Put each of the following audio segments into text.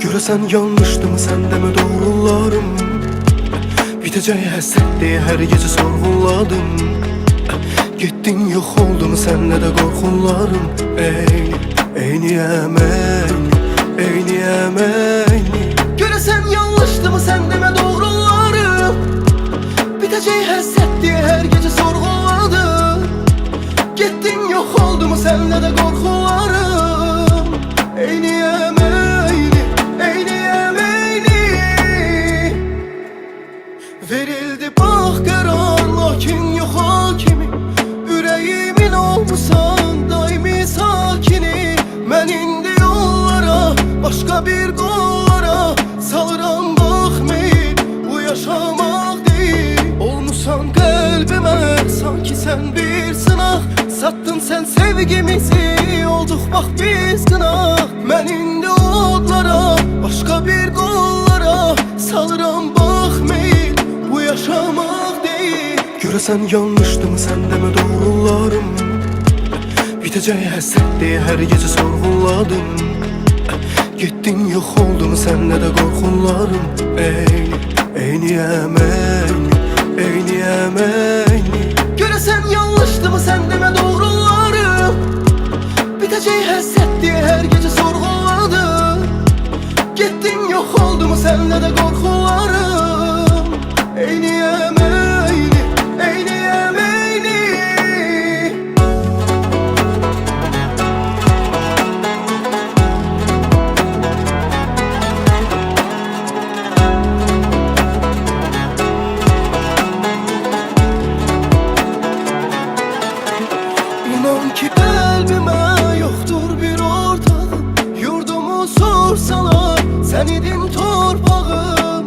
Görəsən yanlışdımı səndə mi doğrularım? Bitəcək həsrət deyə hər gecə sorğuladım. Getdin yox oldun səndə də qorxularım. Eyniyəm, eyniyəm, eyniyəm. Görəsən yanlışdımı səndə mi doğrularım? Bitəcək həsrət deyə hər gecə sorğuladım. Getdin yox oldun səndə də qorxularım. Eyniyəm, verildi bax qərar, lakin yox o kimi. Ürəyimin olmusan daimi sakini. Mən indi yollara, başqa bir qollara salıram baxmayıb, bu yaşamaq deyil. Olmusan qəlbimə, sanki sən bir sınaq. Sattın sən sevgimizi, olduq bax biz qınaq. Mən indi odlara, başqa bir qollara salıram baxmayıb, bu yaşamaq deyil. Görəsən yanlışdımı səndə mi doğrularım? Bitəcək həsrət deyə hər gecə sorğuladım. Getdin yox oldun səndə də qorxularım. Eyniyəm, eyniyəm, eyniyəm. Görəsən yanlışdımı səndə mi doğrularım? Bitəcək həsrət deyə hər gecə sorğuladım. Getdin yox oldun səndə də qorxularım. Eyniyəm, eyniyəm, eyniyəm. İnan ki qəlbimə yoxdur bir ortağım. Yurdumu sorsalar sən idin torpağım.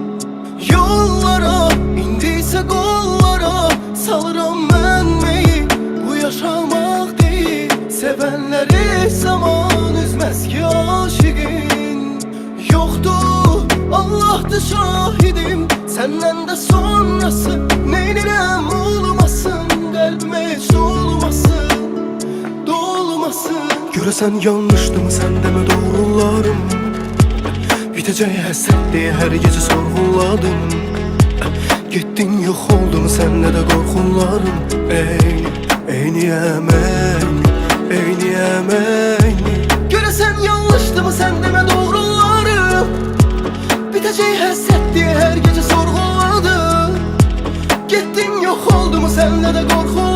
Yollara, indisə qollara salıram mən meyil, bu yaşamaq deyil. Sevənləri zaman üzməz ki aşiqin. Yoxdur, Allah'dır şahidim. Səndən də sonrası neynirəm olmasın. Qəlbimə heç dolmasın, dolmasın. Görəsən yanlışdımı səndə mi doğrularım? Bitəcək həsrət deyə hər gecə sorğuladım. Getdin yox oldun səndə də qorxularım. Eyniyəm, eyniyəm, eyniyəm. Görəsən yanlışdımı səndə mi doğrularım? Bitəcək həsrət deyə hər gecə sorğuladım. Getdin yox oldun səndə də qorxularım.